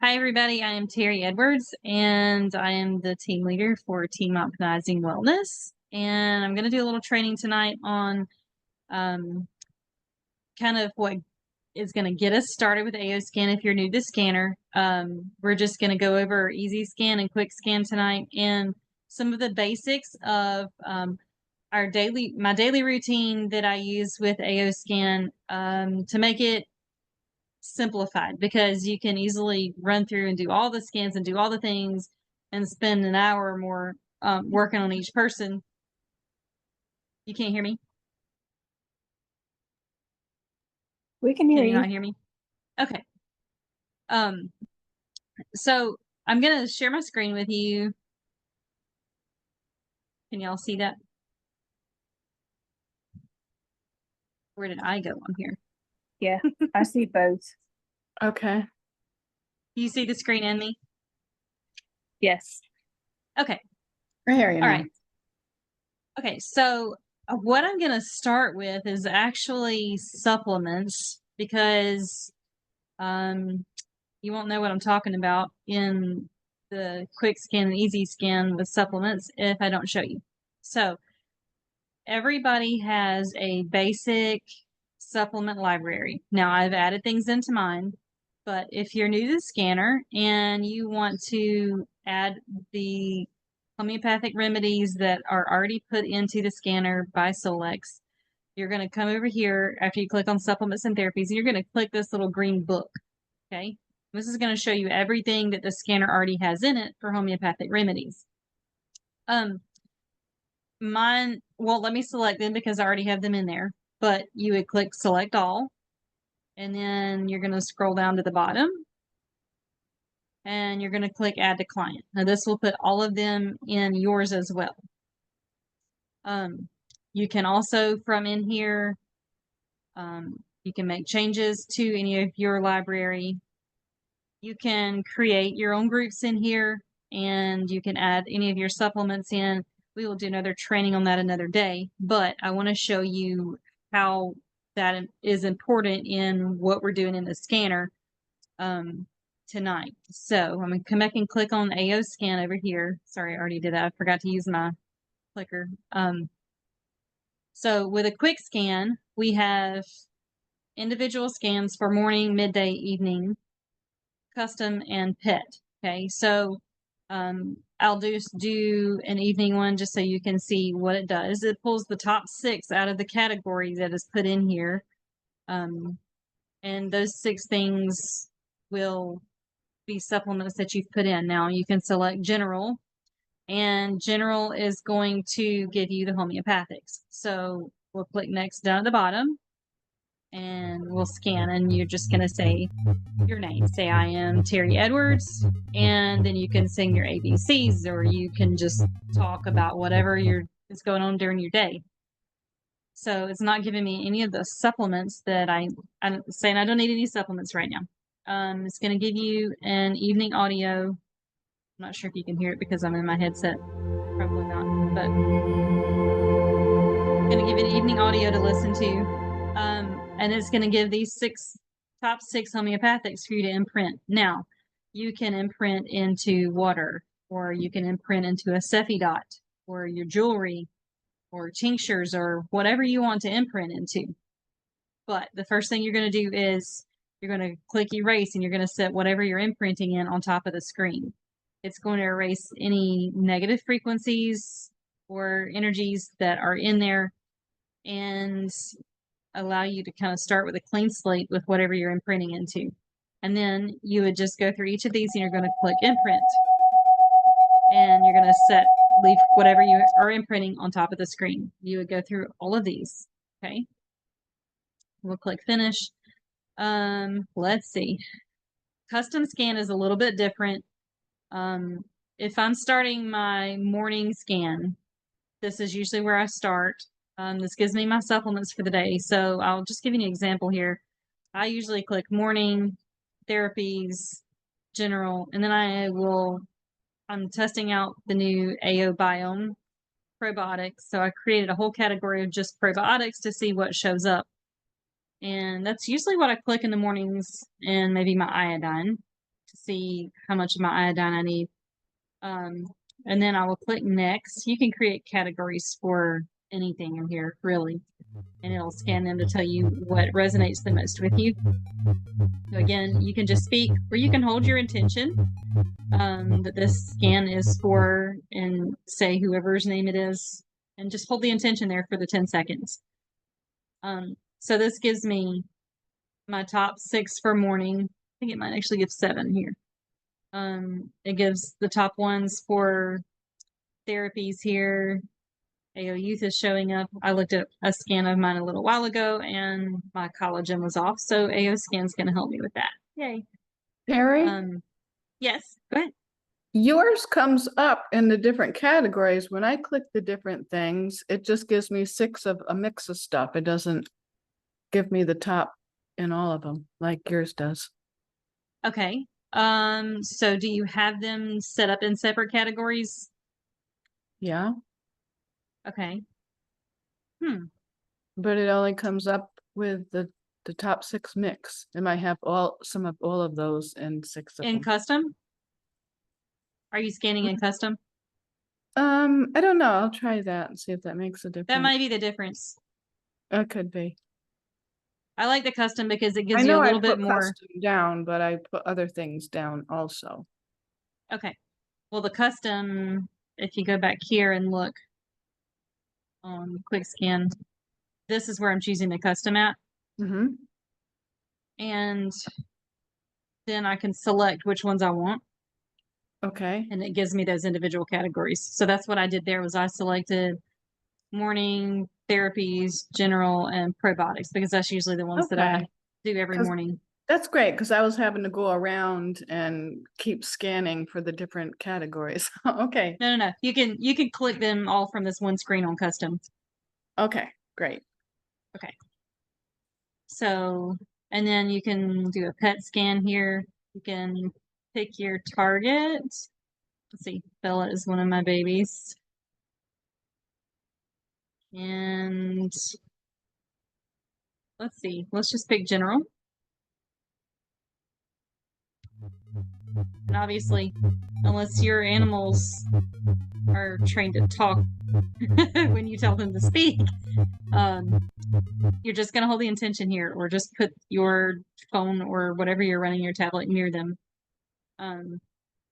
Hi, everybody. I am Terry Edwards, and I am the team leader for Team Optimizing Wellness. And I'm going to do a little training tonight on kind of what is going to get us started with AO Scan if you're new to Scanner. We're just going to go over Easy Scan and Quick Scan tonight and some of the basics of my daily routine that I use with AO Scan to make it simplified, because you can easily run through and do all the scans and do all the things and spend an hour or more working on each person. You can't hear me? We can hear Can you you. not hear me? Okay. So I'm going to share my screen with you. Can y'all see that? Where did I go on here? Yeah, I see both. Okay. You see the screen and me? Yes. Okay. We're hearing you All now. right. Okay, so what I'm going to start with is actually supplements, because you won't know what I'm talking about in the Quick Scan and Easy Scan with supplements if I don't show you. So everybody has a basic supplement library. Now, I've added things into mine, but if you're new to the scanner and you want to add the homeopathic remedies that are already put into the scanner by Solex, you're going to come over here after you click on supplements and therapies, and you're going to click this little green book. Okay. This is going to show you everything that the scanner already has in it for homeopathic remedies. Mine won't let me select them because I already have them in there, but you would click select all, and then you're going to scroll down to the bottom, and you're going to click add to client. Now this will put all of them in yours as well. You can also, from in here, you can make changes to any of your library. You can create your own groups in here, and you can add any of your supplements in. We will do another training on that another day, but I want to show you how that is important in what we're doing in the scanner tonight. So I'm going to come back and click on AO Scan over here. Sorry, I already did that. I forgot to use my clicker. So with a quick scan, we have individual scans for morning, midday, evening, custom, and pet. Okay, so I'll just do an evening one just so you can see what it does. It pulls the top 6 out of the category that is put in here. And those 6 things will be supplements that you've put in. Now you can select general, and general is going to give you the homeopathics. So we'll click next down at the bottom, and we'll scan, and you're just going to say your name. Say, I am Terry Edwards, and then you can sing your ABCs, or you can just talk about whatever is going on during your day. So it's not giving me any of the supplements that I'm saying I don't need any supplements right now. It's going to give you an evening audio. I'm not sure if you can hear it because I'm in my headset. Probably not, but I'm going to give it evening audio to listen to. And it's going to give these top 6 homeopathics for you to imprint. Now, you can imprint into water, or you can imprint into a Cephi dot, or your jewelry, or tinctures, or whatever you want to imprint into. But the first thing you're going to do is you're going to click erase, and you're going to set whatever you're imprinting in on top of the screen. It's going to erase any negative frequencies or energies that are in there, and allow you to kind of start with a clean slate with whatever you're imprinting into. And then you would just go through each of these, and you're going to click imprint, and you're going to leave whatever you are imprinting on top of the screen. You would go through all of these. Okay. We'll click finish. Let's see. Custom scan is a little bit different. If I'm starting my morning scan, this is usually where I start. This gives me my supplements for the day. So I'll just give you an example here. I usually click morning, therapies, general, and then I'm testing out the new AO Biome probiotics. So I created a whole category of just probiotics to see what shows up. And that's usually what I click in the mornings, and maybe my iodine. to see how much of my iodine I need. And then I will click next. You can create categories for anything in here, really. And it'll scan them to tell you what resonates the most with you. So again, you can just speak, or you can hold your intention that this scan is for, and say whoever's name it is, and just hold the intention there for the 10 seconds. So this gives me my top 6 for morning. I think it might actually give 7 here. It gives the top ones for therapies here. AO Youth is showing up. I looked at a scan of mine a little while ago and my collagen was off. So AO Scan's going to help me with that. Yay. Perry, Yes, go ahead. yours comes up in the different categories. When I click the different things, it just gives me 6 of a mix of stuff. It doesn't give me the top in all of them like yours does. Okay. So do you have them set up in separate categories? Yeah, Okay. but it only comes up with the top 6 mix. It might have some of all of those in 6 of In them. custom? Are you scanning in custom? I don't know. I'll try that and see if that makes a difference. That might be the difference. It could be. I like the custom because it I gives you know a I little bit put more. custom down, but I put other things down also. Okay. Well, the custom, if you go back here and look on quick scan, this is where I'm choosing the custom at. Mm-hmm. And then I can select which ones I want, Okay. and it gives me those individual categories. So that's what I did there was I selected morning therapies, general, and probiotics because that's usually the ones that I Okay. do every 'Cause morning. That's great because I was having to go around and keep scanning for the different categories. Okay. No. You can click them all from this one screen on custom. Okay. Great. So, and then you can do a pet scan here. You can pick your target. Let's see, Bella is one of my babies. And let's see, let's just pick general. And obviously, unless your animals are trained to talk when you tell them to speak, you're just going to hold the intention here or just put your phone or whatever you're running your tablet near them.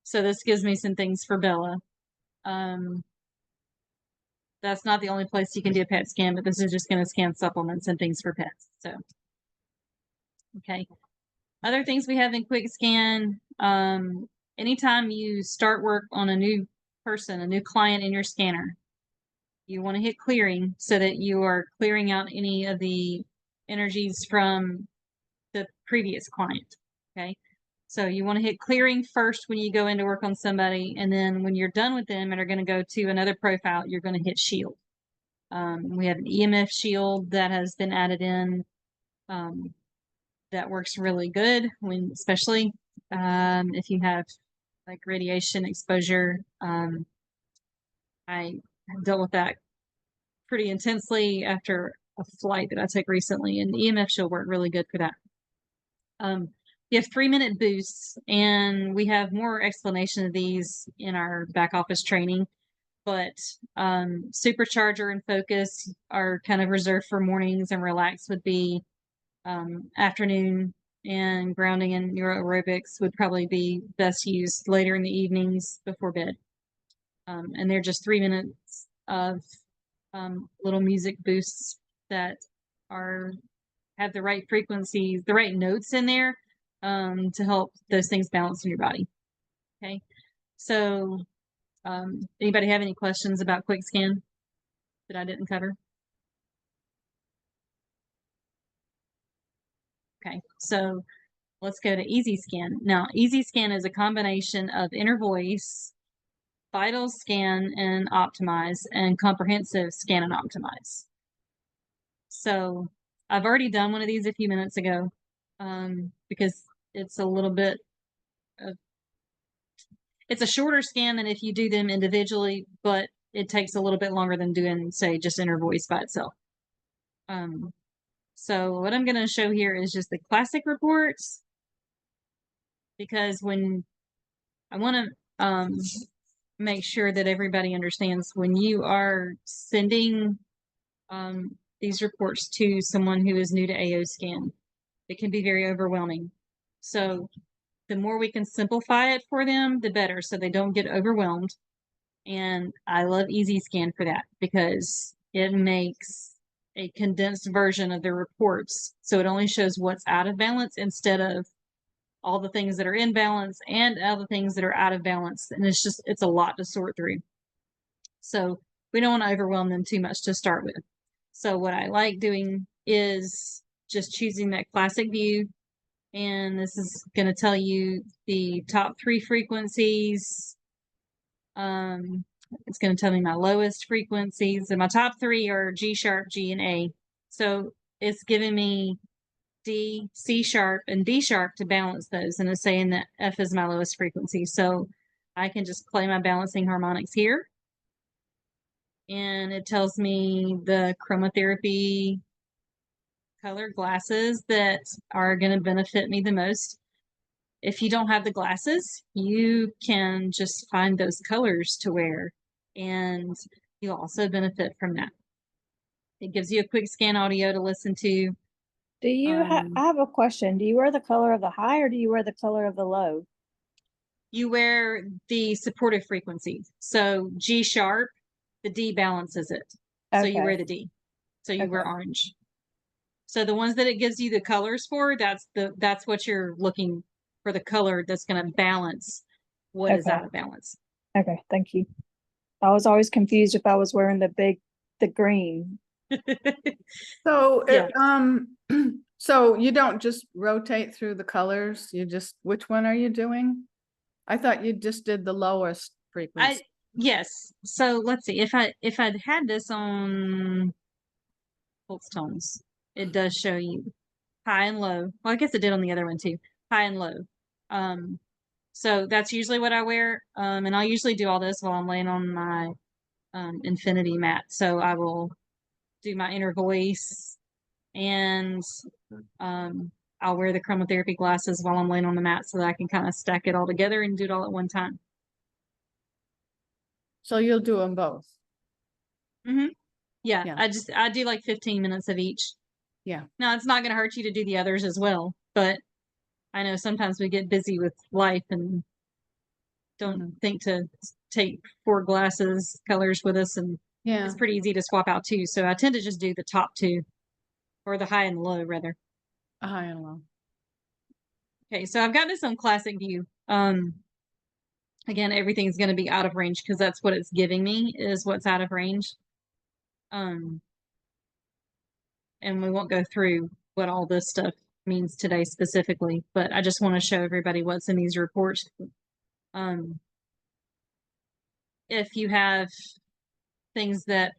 So this gives me some things for Bella. That's not the only place you can do a pet scan, but this is just going to scan supplements and things for pets. So, okay. Other things we have in quick scan, anytime you start work on a new person, a new client in your scanner, you want to hit clearing so that you are clearing out any of the energies from the previous client. Okay. So you want to hit clearing first when you go in to work on somebody. And then when you're done with them and are going to go to another profile, you're going to hit shield. We have an EMF shield that has been added in. That works really good when, especially if you have like radiation exposure. I dealt with that pretty intensely after a flight that I took recently, and the EMF shield worked really good for that. You have 3-minute boosts, and we have more explanation of these in our back office training. But supercharger and focus are kind of reserved for mornings, and relax would be afternoon, and grounding and neuro aerobics would probably be best used later in the evenings before bed. And they're just 3 minutes of little music boosts that have the right frequencies, the right notes in there to help those things balance in your body. Okay. So anybody have any questions about quick scan that I didn't cover? Okay, so let's go to Easy Scan. Now, Easy Scan is a combination of inner voice, vital scan and optimize, and comprehensive scan and optimize. So I've already done one of these a few minutes ago because it's a little bit of, it's a shorter scan than if you do them individually, but it takes a little bit longer than doing, say, just inner voice by itself. So what I'm going to show here is just the classic reports. because when I want to make sure that everybody understands when you are sending these reports to someone who is new to AO Scan, it can be very overwhelming. So the more we can simplify it for them, the better, so they don't get overwhelmed. And I love Easy Scan for that because it makes a condensed version of the reports. So it only shows what's out of balance instead of all the things that are in balance and all the things that are out of balance. And it's a lot to sort through. So we don't want to overwhelm them too much to start with. So what I like doing is just choosing that classic view. And this is going to tell you the top 3 frequencies. It's going to tell me my lowest frequencies, and my top 3 are G sharp, G, and A. So it's giving me D, C sharp, and D sharp to balance those, and it's saying that F is my lowest frequency. So I can just play my balancing harmonics here, and it tells me the chromotherapy color glasses that are going to benefit me the most. If you don't have the glasses, you can just find those colors to wear, and you'll also benefit from that. It gives you a quick scan audio to listen to. Do you I have a question. Do you wear the color of the high or do you wear the color of the low? You wear the supportive frequency. So G sharp, the D balances it. So you wear Okay. the D. So you wear Okay. orange. So the ones that it gives you the colors for, that's what you're looking for, the color that's going to balance what is Okay. out of balance. Okay, thank you. I was always confused if I was wearing the green. So, Yeah. so you don't just rotate through the colors, which one are you doing? I thought you just did the lowest frequency. Yes. So let's see. If I'd had this on pulse tones, it does show you high and low. Well, I guess it did on the other one too. High and low. So that's usually what I wear. And I'll usually do all this while I'm laying on my infinity mat. So I will do my inner voice, and I'll wear the chromotherapy glasses while I'm laying on the mat so that I can kind of stack it all together and do it all at one time. So you'll do them both. Mm-hmm. Yeah, Yeah. I do like 15 minutes of each. Yeah. Now it's not going to hurt you to do the others as well, but I know sometimes we get busy with life and don't think to take 4 glasses colors with us, and Yeah. it's pretty easy to swap out too. So I tend to just do the top 2, or the high and the low rather. A high and low. Okay, so I've got this on classic view. Again, everything's going to be out of range because that's what it's giving me, is what's out of range. And we won't go through what all this stuff means today specifically, but I just want to show everybody what's in these reports. If you have things that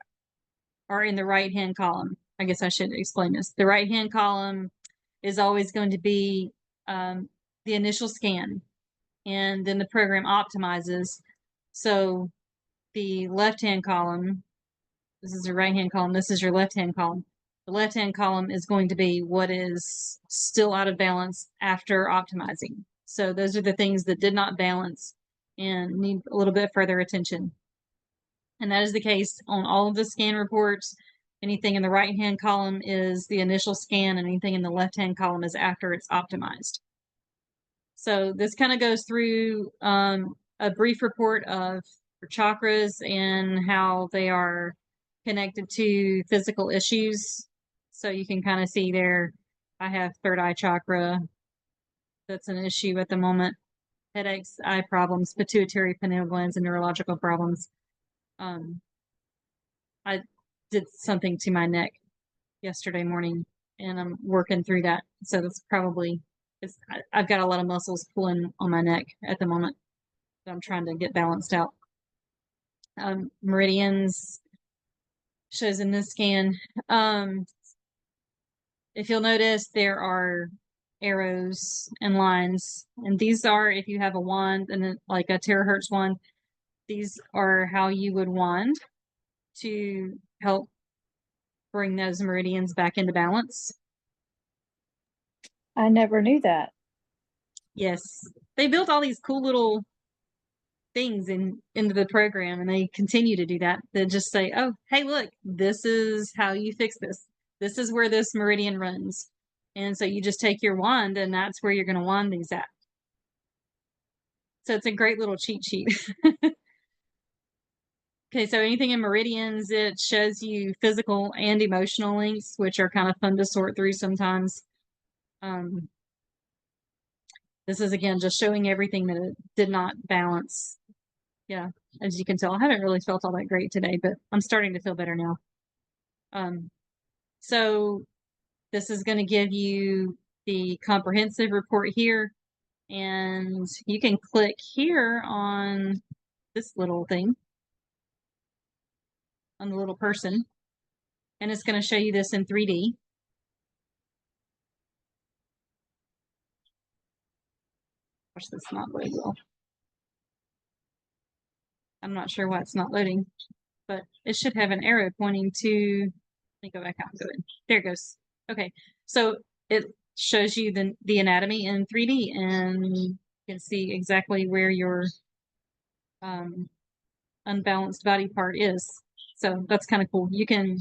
are in the right-hand column, I guess I should explain this. The right-hand column is always going to be the initial scan, and then the program optimizes. So the left-hand column, this is your right-hand column, this is your left-hand column. The left-hand column is going to be what is still out of balance after optimizing. So those are the things that did not balance and need a little bit further attention. And that is the case on all of the scan reports. Anything in the right-hand column is the initial scan, and anything in the left-hand column is after it's optimized. So this kind of goes through a brief report of chakras and how they are connected to physical issues. So you can kind of see there, I have third eye chakra. That's an issue at the moment. Headaches, eye problems, pituitary pineal glands, and neurological problems. I did something to my neck yesterday morning, and I'm working through that. So that's probably, I've got a lot of muscles pulling on my neck at the moment that I'm trying to get balanced out. Meridians shows in this scan. If you'll notice, there are arrows and lines, and these are, if you have a wand and like a terahertz wand, these are how you would wand to help bring those meridians back into balance. I never knew that. Yes. They built all these cool little things into the program, and they continue to do that. They just say, oh, hey, look, this is how you fix this. This is where this meridian runs. And so you just take your wand, and that's where you're going to wand these at. So it's a great little cheat sheet. Okay, so anything in meridians, it shows you physical and emotional links, which are kind of fun to sort through sometimes. This is again just showing everything that it did not balance. Yeah, as you can tell, I haven't really felt all that great today, but I'm starting to feel better now. So this is going to give you the comprehensive report here, and you can click here on this little thing, on the little person, and it's going to show you this in 3D. Watch this not load well. I'm not sure why it's not loading, but it should have an arrow pointing to, let me go back out and go in. There it goes. Okay, so it shows you the anatomy in 3D, and you can see exactly where your unbalanced body part is. So that's kind of cool. You can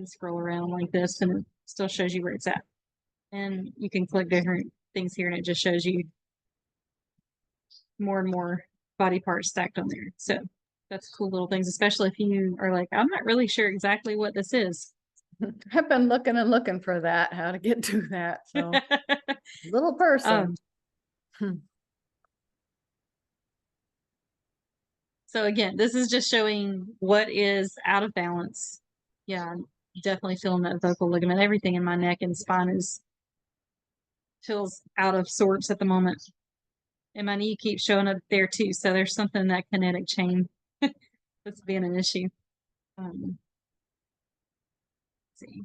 scroll around like this, and it still shows you where it's at. And you can click different things here, and it just shows you more and more body parts stacked on there. So that's cool little things, especially if you are like, I'm not really sure exactly what this is. I've been looking and looking for that, how to get to that. So little person. So again, this is just showing what is out of balance. Yeah, I'm definitely feeling that vocal ligament. Everything in my neck and spine feels out of sorts at the moment. And my knee keeps showing up there too. So there's something in that kinetic chain that's being an issue. Let's see.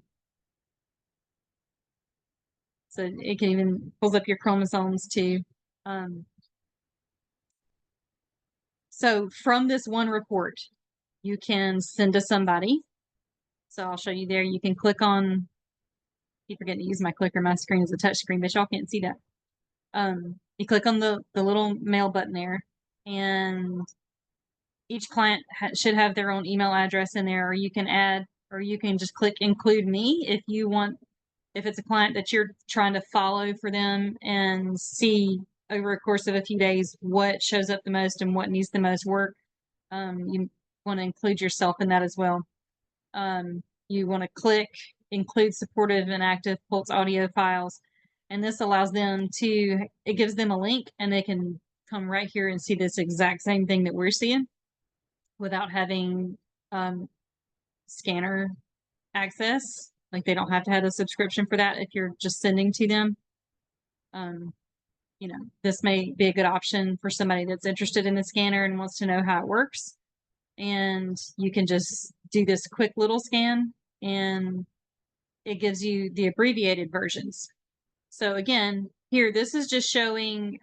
So it can even pulls up your chromosomes too. So from this one report, you can send to somebody. So I'll show you there. You can click on, I keep forgetting to use my clicker. My screen is a touch screen, but y'all can't see that. You click on the little mail button there, and each client should have their own email address in there, or you can add, or you can just click include me if you want, if it's a client that you're trying to follow for them and see over a course of a few days what shows up the most and what needs the most work. You want to include yourself in that as well. You want to click include supportive and active Pulse audio files. And this allows them to, it gives them a link and they can come right here and see this exact same thing that we're seeing without having scanner access. Like they don't have to have a subscription for that if you're just sending to them. You know, this may be a good option for somebody that's interested in the scanner and wants to know how it works. And you can just do this quick little scan and it gives you the abbreviated versions. So again, here, this is just showing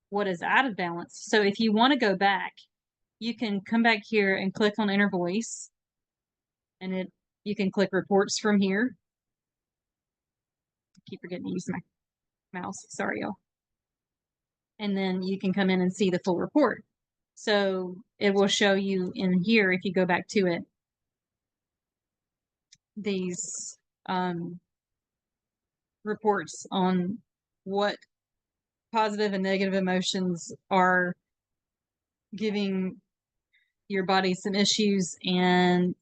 what is out of balance. So if you want to go back, you can come back here and click on Inner Voice, and you can click reports from here. I keep forgetting to use my mouse. Sorry, y'all. And then you can come in and see the full report. So it will show you in here, if you go back to it, these reports on what positive and negative emotions are giving your body some issues, and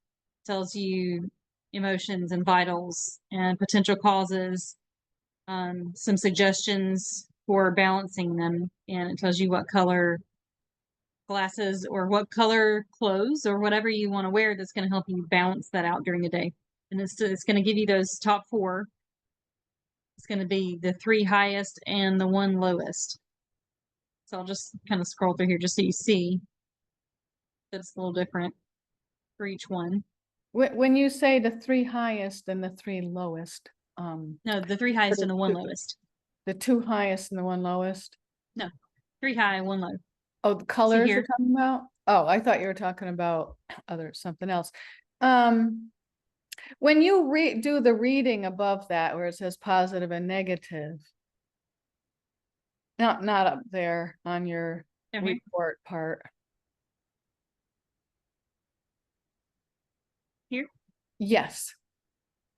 tells you emotions and vitals and potential causes, some suggestions for balancing them, and it tells you what color glasses or what color clothes or whatever you want to wear that's going to help you balance that out during the day. And it's going to give you those top 4. It's going to be the 3 highest and the 1 lowest. So I'll just kind of scroll through here just so you see that it's a little different for each one. When you say the 3 highest and the 3 lowest, no, the 3 highest and the 1 lowest. The 2 highest and the 1 lowest? No, 3 high, 1 low. Oh, the colors you're talking about? Oh, I thought you were talking about something else. When you do the reading above that where it says positive and negative, Not up there on your Down here? report part. Here? Yes.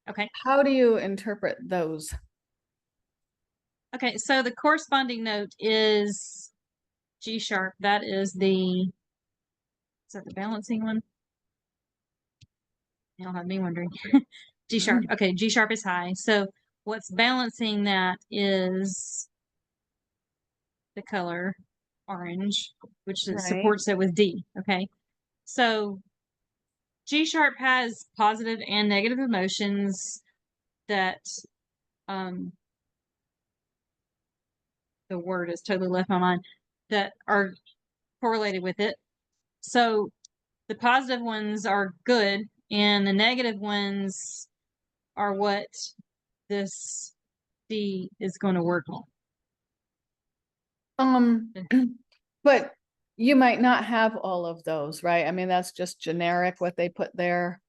Okay. How do you interpret those? Okay, so the corresponding note is G sharp. That is the balancing one? You'll have me wondering. G sharp. Okay, G sharp is high. So what's balancing that is the color orange, which Right. supports it with D. Okay. So G sharp has positive and negative emotions that the word is totally left my mind, that are correlated with it. So the positive ones are good and the negative ones are what this D is going to work on. But you might not have all of those, right? I mean, that's just generic what they put there.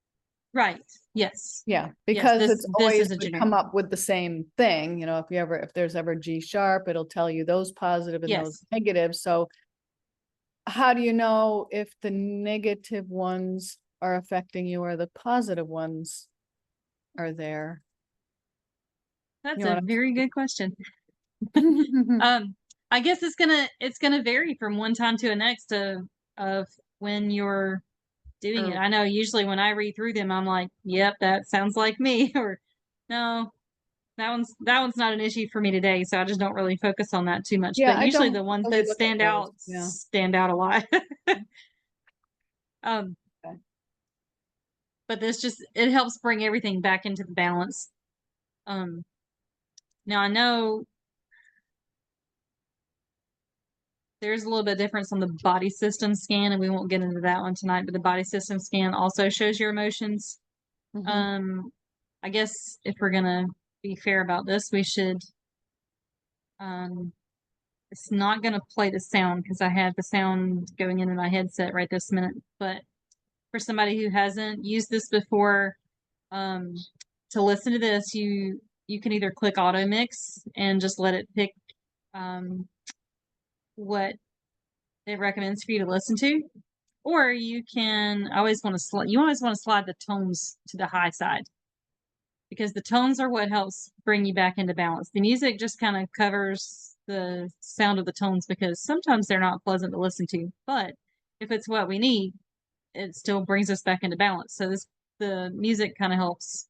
Right. Yes. Yeah, because this- it's this always is a would generic. come up with the same thing, you know, if there's ever G sharp, it'll tell you those positive and those Yes. negative. So how do you know if the negative ones are affecting you or the positive ones are there? That's You know a what very good question. I'm- I guess it's gonna vary from one time to the next of when you're doing it. Or- I know usually when I read through them, I'm like, yep, that sounds like me, or no, that one's not an issue for me today, so I just don't really focus on that too much. Yeah, But I usually don't the ones really that look at those, yeah. stand out a lot. Okay. But this just it helps bring everything back into the balance. Now I know there's a little bit of difference on the body system scan, and we won't get into that one tonight, but the body system scan also shows your emotions. Mhm. I guess if we're gonna be fair about this, we should it's not gonna play the sound because I have the sound going into my headset right this minute. But for somebody who hasn't used this before, to listen to this, you can either click auto mix and just let it pick what it recommends for you to listen to, or you can always want to slide the tones to the high side because the tones are what helps bring you back into balance. The music just kind of covers the sound of the tones because sometimes they're not pleasant to listen to, but if it's what we need, it still brings us back into balance. So the music kind of helps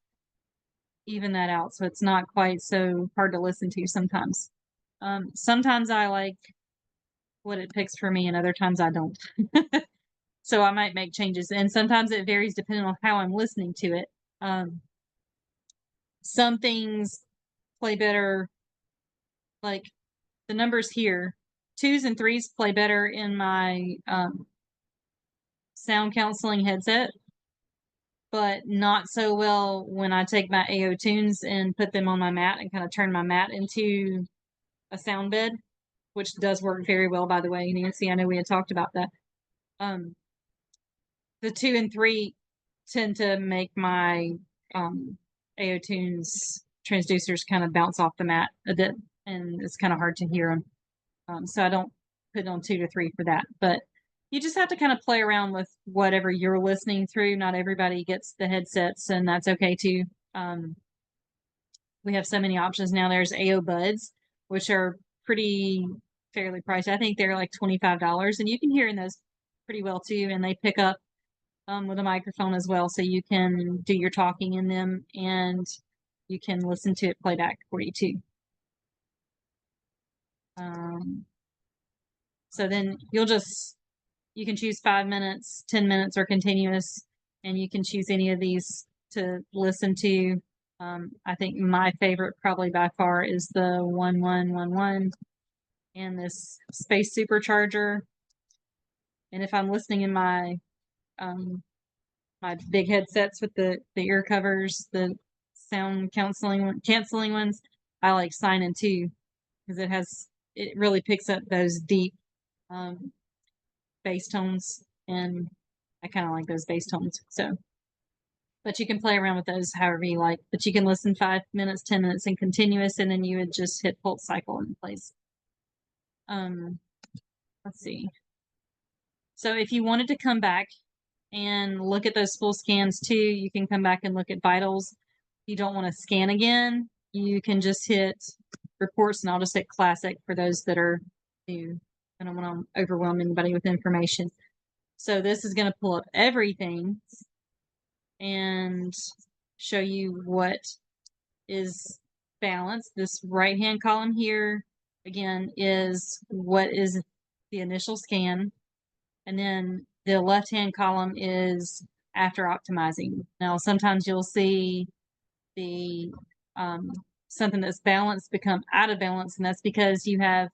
even that out, so it's not quite so hard to listen to sometimes. Sometimes I like what it picks for me and other times I don't. So I might make changes, and sometimes it varies depending on how I'm listening to it. Some things play better, like the numbers here, 2s and 3s play better in my sound counseling headset, but not so well when I take my AO tunes and put them on my mat and kind of turn my mat into a sound bed, which does work very well, by the way, Nancy. I know we had talked about that. The 2 and 3 tend to make my AO tunes transducers kind of bounce off the mat a bit, and it's kind of hard to hear them. So I don't put it on 2 to 3 for that. But you just have to kind of play around with whatever you're listening through. Not everybody gets the headsets, and that's okay too. We have so many options now. There's AO Buds, which are fairly priced. I think they're like $25, and you can hear in those pretty well too, and they pick up with a microphone as well, so you can do your talking in them and you can listen to it playback for you too. So then you can choose 5 minutes, 10 minutes, or continuous, and you can choose any of these to listen to. I think my favorite probably by far is the 1111 and this space supercharger. And if I'm listening in my my big headsets with the ear covers, the sound canceling ones, I like Sign-In too because it really picks up those deep bass tones, and I kind of like those bass tones. So, but you can play around with those however you like. But you can listen 5 minutes, 10 minutes in continuous, and then you would just hit pulse cycle and it plays. let's see. So if you wanted to come back and look at those full scans too, you can come back and look at vitals. If you don't want to scan again, you can just hit reports, and I'll just hit classic for those that are new. I don't want to overwhelm anybody with information. So this is going to pull up everything and show you what is balanced. This right-hand column here, again, is what is the initial scan. And then the left-hand column is after optimizing. Now, sometimes you'll see the something that's balanced become out of balance, and that's because you have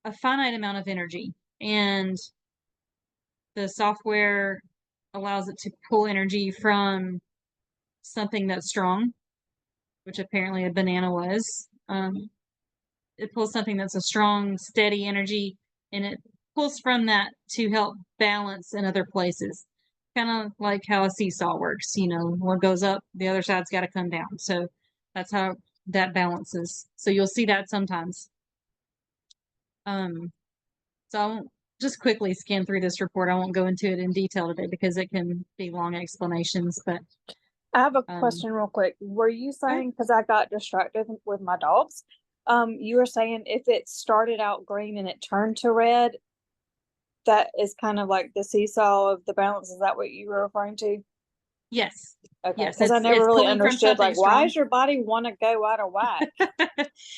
a finite amount of energy, and the software allows it to pull energy from something that's strong, which apparently a banana was. It pulls something that's a strong, steady energy, and it pulls from that to help balance in other places. Kind of like how a seesaw works, you know, what goes up, the other side's got to come down. So that's how that balances. So you'll see that sometimes. So I won't just quickly scan through this report. I won't go into it in detail today because it can be long explanations, but I have a question real quick. Were you saying, because I got distracted with my dogs, you were saying if it started out green and it turned to red, that is kind of like the seesaw of the balance. Is that what you were referring to? yes. Okay, Yes, because I it's never really pulling from understood, like, something why strong. does your body want to go out of whack?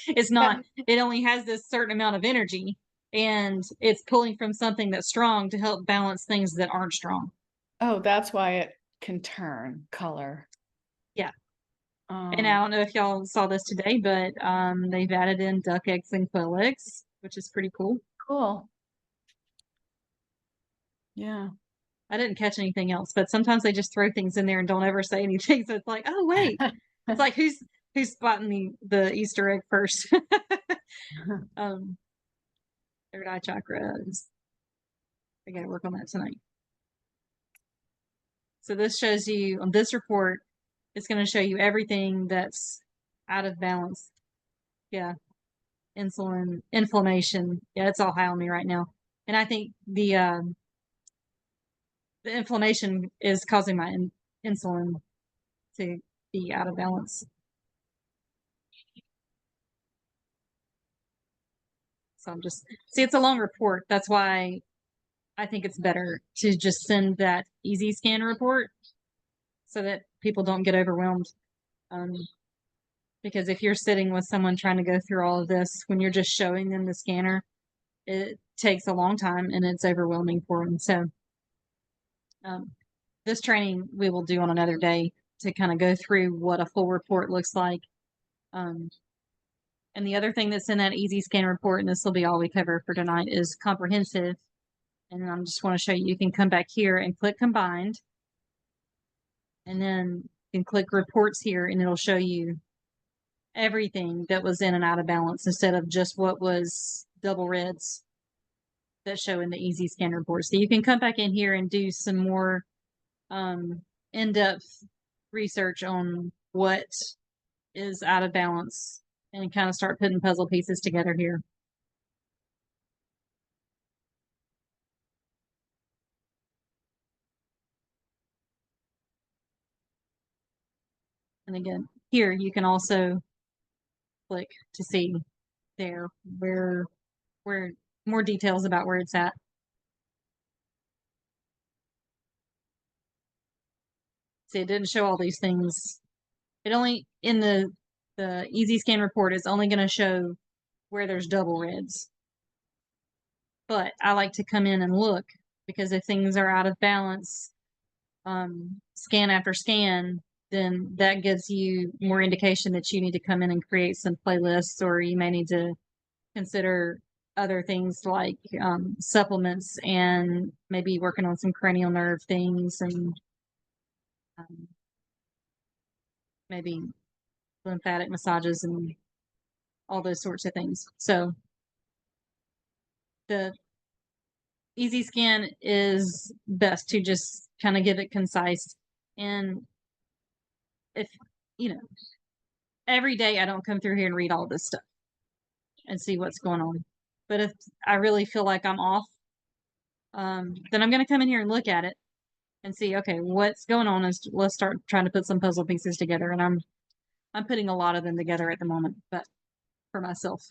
It's not. It only has this certain amount of energy, and it's pulling from something that's strong to help balance things that aren't strong. Oh, that's why it can turn color. Yeah. Oh, And I don't know if y'all saw this today, but they've added in duck eggs and quail eggs, which is pretty cool. cool. Yeah. I didn't catch anything else, but sometimes they just throw things in there and don't ever say anything. So it's like, oh wait, it's like who's spotting the Easter egg first? Third eye chakra is, I gotta work on that tonight. So this shows you on this report, it's going to show you everything that's out of balance. Yeah. Insulin, inflammation. Yeah, it's all high on me right now. And I think the inflammation is causing my insulin to be out of balance. So I'm just, see, it's a long report. That's why I think it's better to just send that easy scan report so that people don't get overwhelmed. Because if you're sitting with someone trying to go through all of this, when you're just showing them the scanner, it takes a long time and it's overwhelming for them. So this training we will do on another day to kind of go through what a full report looks like. And the other thing that's in that easy scan report, and this will be all we cover for tonight, is comprehensive. And I just want to show you, you can come back here and click combined. And then you can click reports here and it'll show you everything that was in and out of balance instead of just what was double reds that show in the easy scan report. So you can come back in here and do some more in-depth research on what is out of balance and kind of start putting puzzle pieces together here. And again, here you can also click to see there where more details about where it's at. See, it didn't show all these things. It only, in the easy scan report, is only going to show where there's double reds. But I like to come in and look because if things are out of balance, scan after scan, then that gives you more indication that you need to come in and create some playlists, or you may need to consider other things like supplements and maybe working on some cranial nerve things and maybe lymphatic massages and all those sorts of things. So the easy scan is best to just kind of give it concise. And if, you know, every day I don't come through here and read all this stuff and see what's going on. But if I really feel like I'm off, then I'm going to come in here and look at it and see, okay, what's going on, and let's start trying to put some puzzle pieces together. And I'm putting a lot of them together at the moment, but for myself,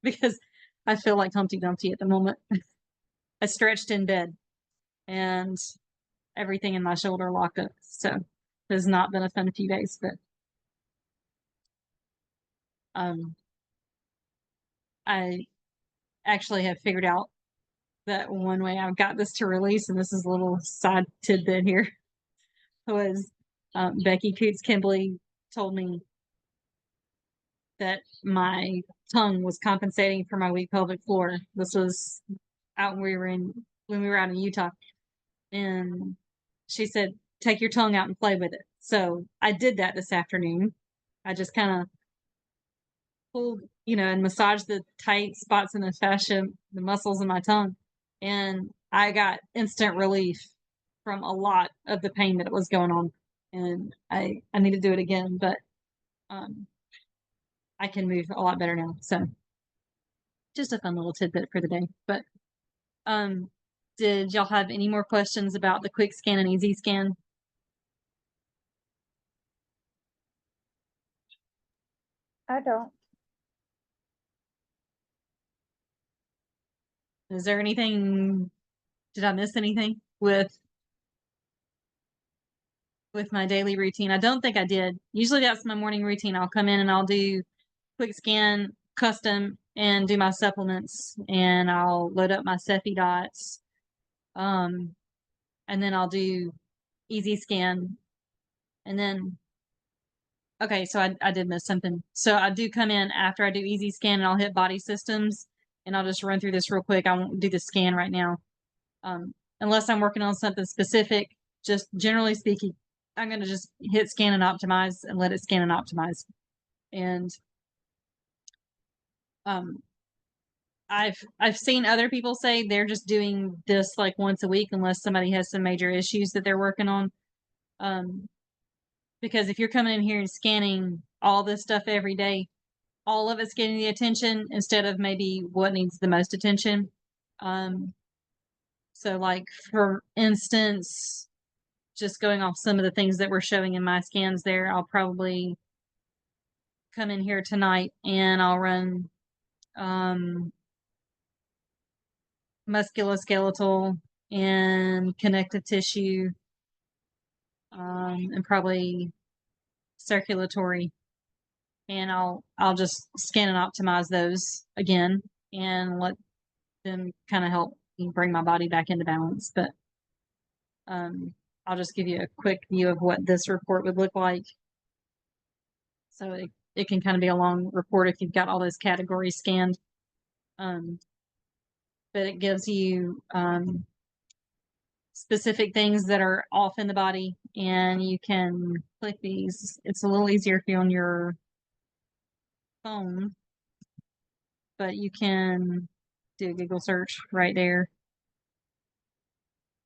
because I feel like Humpty Dumpty at the moment. I stretched in bed and everything in my shoulder locked up. So it has not been a fun few days, but I actually have figured out that one way I've got this to release, and this is a little side tidbit here, was Becky Coots Kimbley told me that my tongue was compensating for my weak pelvic floor. This was out when we were out in Utah. And she said, take your tongue out and play with it. So I did that this afternoon. I just kind of pulled, and massaged the tight spots in the fascia, the muscles in my tongue. And I got instant relief from a lot of the pain that was going on. And I need to do it again, but I can move a lot better now. So just a fun little tidbit for the day. But did y'all have any more questions about the quick scan and easy scan? I don't. Is there anything, did I miss anything with my daily routine? I don't think I did. Usually that's my morning routine. I'll come in and I'll do quick scan, custom, and do my supplements, and I'll load up my Cephi dots. And then I'll do easy scan. And then, okay, so I did miss something. So I do come in after I do easy scan, and I'll hit body systems, and I'll just run through this real quick. I won't do the scan right now. Unless I'm working on something specific, just generally speaking, I'm going to just hit scan and optimize and let it scan and optimize. And I've seen other people say they're just doing this like once a week unless somebody has some major issues that they're working on. Because if you're coming in here and scanning all this stuff every day, all of it's getting the attention instead of maybe what needs the most attention. So like, for instance, just going off some of the things that we're showing in my scans there, I'll probably come in here tonight and I'll run musculoskeletal and connective tissue, and probably circulatory. And I'll just scan and optimize those again and let them kind of help me bring my body back into balance. But I'll just give you a quick view of what this report would look like. So it can kind of be a long report if you've got all those categories scanned. But it gives you specific things that are off in the body, and you can click these. It's a little easier if you're on your phone, but you can do a Google search right there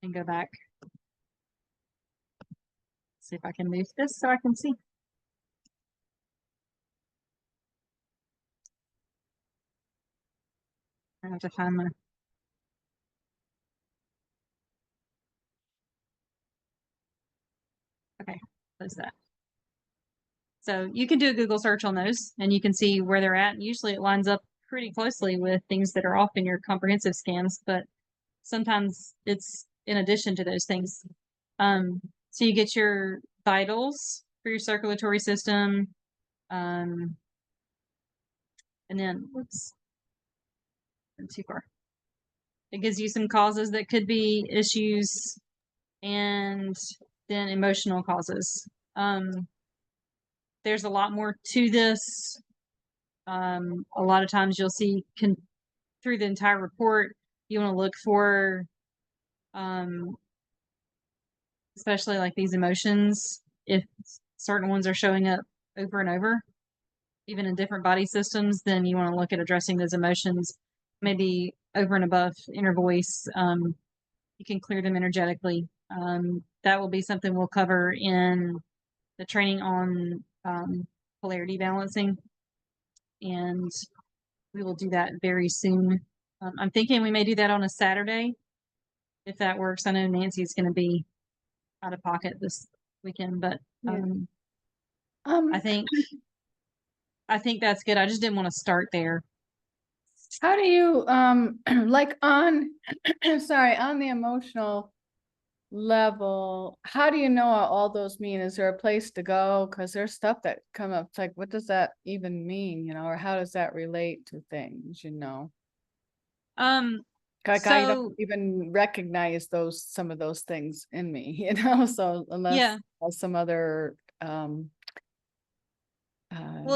and go back. See if I can move this so I can see. I have to find my. Okay, close that. So you can do a Google search on those and you can see where they're at. And usually it lines up pretty closely with things that are off in your comprehensive scans, but sometimes it's in addition to those things. So you get your vitals for your circulatory system. And then, whoops, I'm too far. It gives you some causes that could be issues, and then emotional causes. There's a lot more to this. A lot of times you'll see through the entire report, you want to look for, especially like these emotions, if certain ones are showing up over and over, even in different body systems, then you want to look at addressing those emotions, maybe over and above inner voice. You can clear them energetically. That will be something we'll cover in the training on polarity balancing, and we will do that very soon. I'm thinking we may do that on a Saturday, if that works. I know Nancy's going to be out of pocket this weekend, but Yeah. I think that's good. I just didn't want to start there. How do you, like on, sorry, on the emotional level, how do you know what all those mean? Is there a place to go? Cause there's stuff that come up, it's like, what does that even mean, or how does that relate to things, Like I So don't even recognize some of those things in me, so unless yeah, some other, well,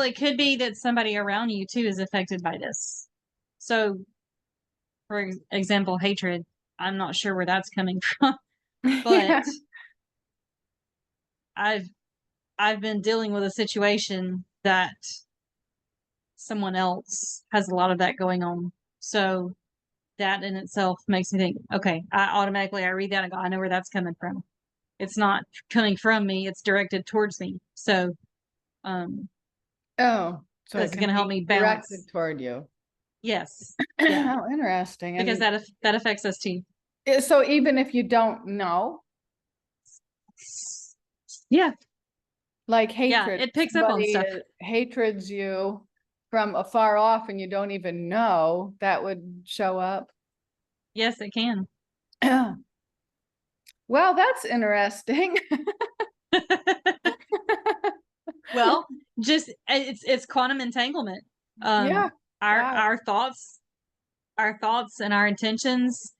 it could be that somebody around you too is affected by this. So, for example, hatred. I'm not sure where that's coming from, but yeah. I've been dealing with a situation that someone else has a lot of that going on. So that in itself makes me think, okay, I read that and go, I know where that's coming from. It's not coming from me, it's directed towards me. So Oh, so this it is can gonna help be me balance. directed toward you. Yes. Yeah. How interesting. Because And that affects us too. so even if you don't know, Yeah. like Yeah. hatred, It picks up on somebody stuff. hatreds you from afar off and you don't even know, that would show up. Yes, it can. Well, that's interesting. Well, just it's quantum entanglement. Yeah. Wow. Our thoughts and our intentions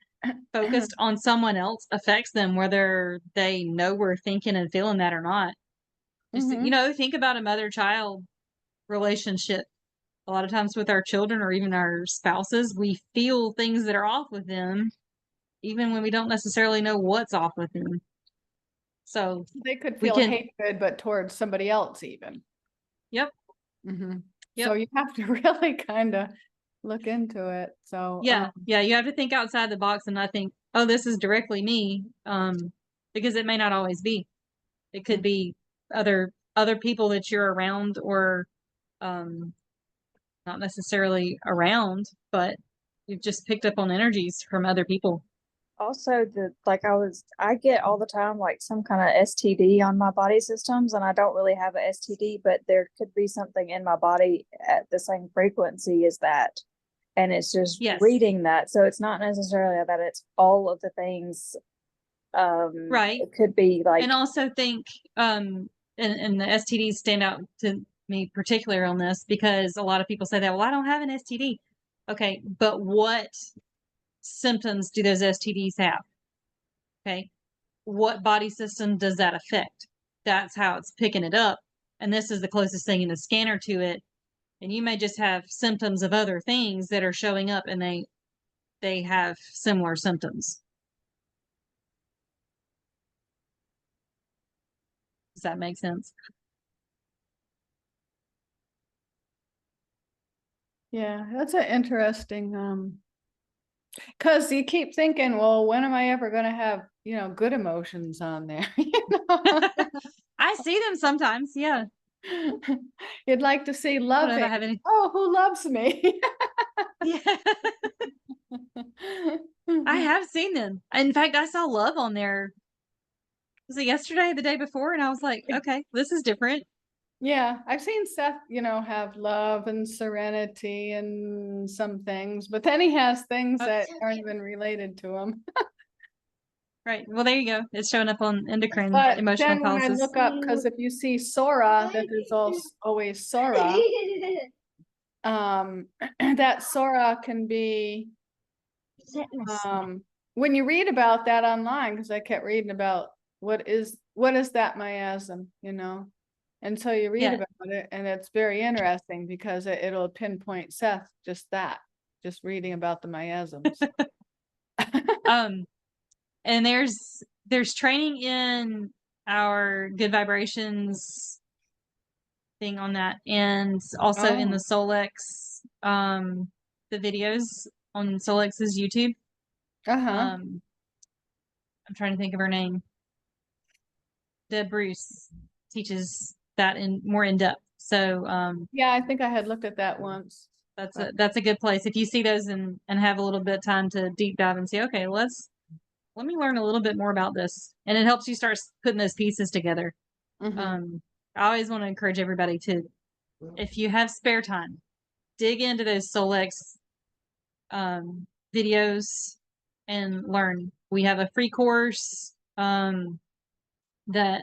focused on someone else affects them, whether they know we're thinking and feeling that or not. Just Mhm. think about a mother-child relationship. A lot of times with our children or even our spouses, we feel things that are off with them, even when we don't necessarily know what's off with them. So They could we feel can, hatred, but towards somebody else even. yep, So yep, you have to really kind of look into it. So, yeah, yeah. You have to think outside the box and not think, oh, this is directly me, because it may not always be. It could be other people that you're around or not necessarily around, but you've just picked up on energies from other people. Also, I get all the time like some kind of STD on my body systems, and I don't really have a STD, but there could be something in my body at the same frequency as that. And it's just Yes. reading that. So it's not necessarily that it's all of the things. Right. It could be like, And also think, and the STDs stand out to me particularly on this because a lot of people say that, well, I don't have an STD. Okay, but what symptoms do those STDs have? Okay, what body system does that affect? That's how it's picking it up. And this is the closest thing in the scanner to it. And you may just have symptoms of other things that are showing up and they have similar symptoms. Does that make sense? yeah, that's an interesting, because you keep thinking, well, when am I ever going to have, good emotions on there? I see them sometimes. Yeah. You'd like to see I don't know if loving. I have any. Oh, who loves me? Yeah. I have seen them. In fact, I saw love on there. Was it yesterday, the day before? And I was like, okay, this is different. Yeah, I've seen Seth, have love and serenity and some things, but then he has things that aren't even related to him. Right. Well, there you go. It's showing up on endocrine But emotional then when I pulses. look up, because if you see Sora, that is always Sora. That Sora can be, when you read about that online, because I kept reading about what is that miasm, And so you read Yeah. about it and it's very interesting because it'll pinpoint Seth, just reading about the miasms. And there's training in our good vibrations thing on that, and also in the Oh. Solex, the videos on Solex's YouTube. Uh-huh. I'm trying to think of her name. Deb Bruce teaches that in more in depth. So, Yeah, I think I had looked at that once. That's a good place. If you see those and have a little bit of time to deep dive and say, okay, let me learn a little bit more about this. And it helps you start putting those pieces together. Mhm. I always want to encourage everybody to, if you have spare time, dig into those Solex videos and learn. We have a free course that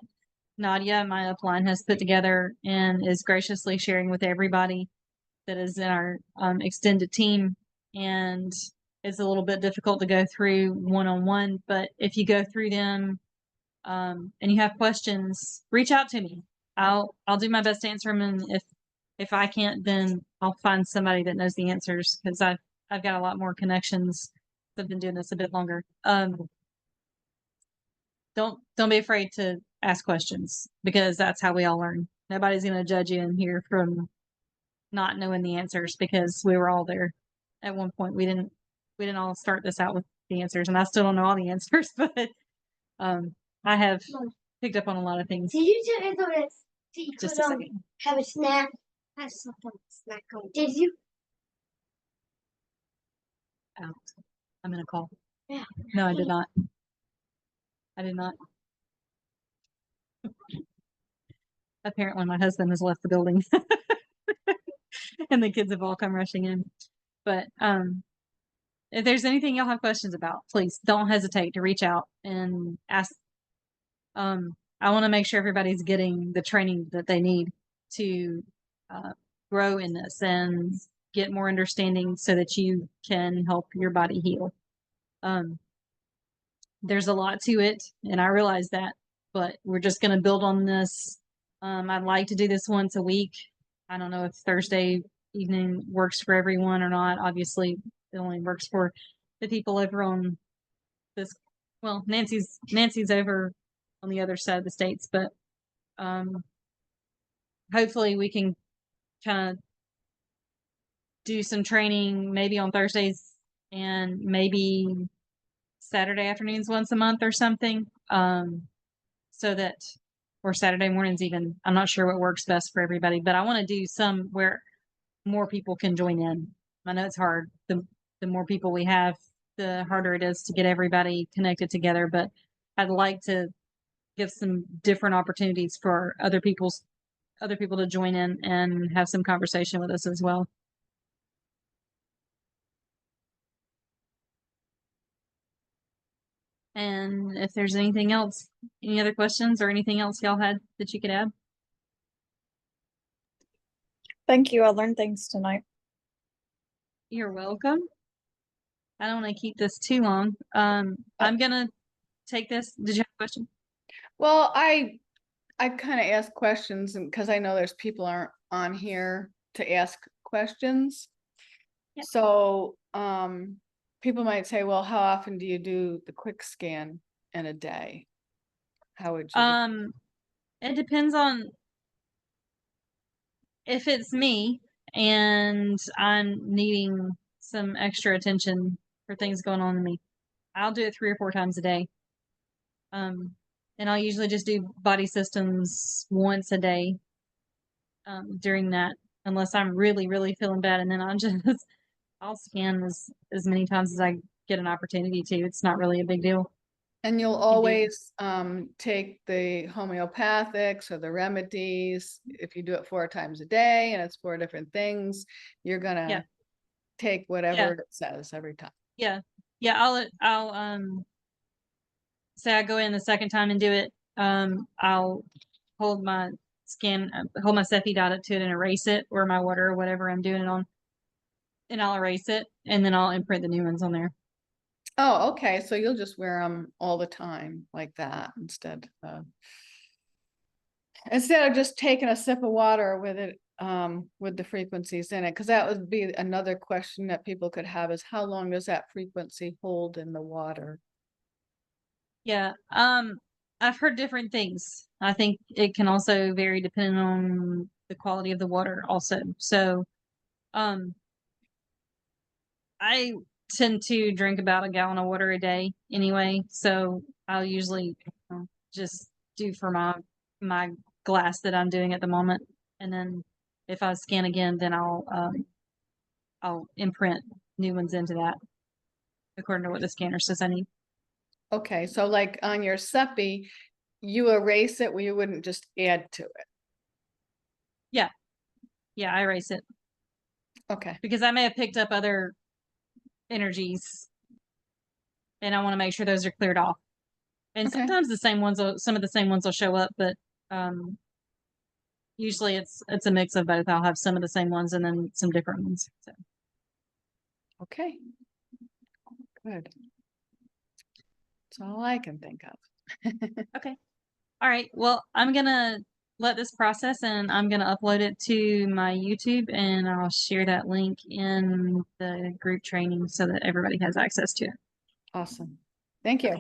Nadia, my upline, has put together and is graciously sharing with everybody that is in our extended team. And it's a little bit difficult to go through one-on-one, but if you go through them and you have questions, reach out to me. I'll do my best to answer them, and if I can't, then I'll find somebody that knows the answers, because I've got a lot more connections. I've been doing this a bit longer. Don't be afraid to ask questions, because that's how we all learn. Nobody's going to judge you in here from not knowing the answers, because we were all there at one point. We didn't all start this out with the answers, and I still don't know all the answers, but I have picked up on a lot of things. Did you tell me that you Just could a second. have a snack? Have something to snack on. Did you? Out. I'm in a call. Yeah. No, I did not. I did not. Apparently my husband has left the building and the kids have all come rushing in. But if there's anything y'all have questions about, please don't hesitate to reach out and ask. I want to make sure everybody's getting the training that they need to grow in this and get more understanding so that you can help your body heal. There's a lot to it, and I realize that, but we're just going to build on this. I'd like to do this once a week. I don't know if Thursday evening works for everyone or not. Obviously, it only works for the people over on this. Well, Nancy's over on the other side of the states, but hopefully we can kind of do some training maybe on Thursdays and maybe Saturday afternoons once a month or something. So that, or Saturday mornings even. I'm not sure what works best for everybody, but I want to do some where more people can join in. I know it's hard. The more people we have, the harder it is to get everybody connected together, but I'd like to give some different opportunities for other people to join in and have some conversation with us as well. And if there's anything else, any other questions or anything else y'all had that you could add? Thank you. I learned things tonight. You're welcome. I don't want to keep this too long. I'm gonna take this. Did you have a question? Well, I kind of ask questions, and because I know there's people aren't on here to ask questions. Yep. So people might say, well, how often do you do the quick scan in a day? How would you? It depends on if it's me and I'm needing some extra attention for things going on in me. I'll do it 3 or 4 times a day. And I'll usually just do body systems once a day during that, unless I'm really, really feeling bad. And then I'll scan as many times as I get an opportunity to. It's not really a big deal. And you'll do. always take the homeopathics or the remedies. If you do it 4 times a day and it's 4 different things, you're gonna take whatever it says every time. Yeah. I'll say I go in the second time and do it. I'll hold my hold my Cepheid dot up to it and erase it, or my water or whatever I'm doing it on, and I'll erase it, and then I'll imprint the new ones on there. Oh, okay. So you'll just wear them all the time like that instead of just taking a sip of water with it, with the frequencies in it, because that would be another question that people could have, is how long does that frequency hold in the water? Yeah. I've heard different things. I think it can also vary depending on the quality of the water also. So, I tend to drink about a gallon of water a day anyway. So I'll usually just do for my glass that I'm doing at the moment. And then if I scan again, then I'll I'll imprint new ones into that according to what the scanner says I need. Okay, so like on your SEPI, you erase it, you wouldn't just add to it. Yeah, I erase it Okay, because I may have picked up other energies and I want to make sure those are cleared off. And Okay. sometimes some of the same ones will show up, but usually it's a mix of both. I'll have some of the same ones and then some different ones. So okay. Good. That's all I can think of. all right, well, I'm gonna let this process and I'm gonna upload it to my YouTube and I'll share that link in the group training so that everybody has access to it. Awesome. Thank you.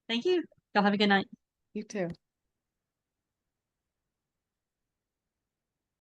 Thank you. Y'all have a good night. You too.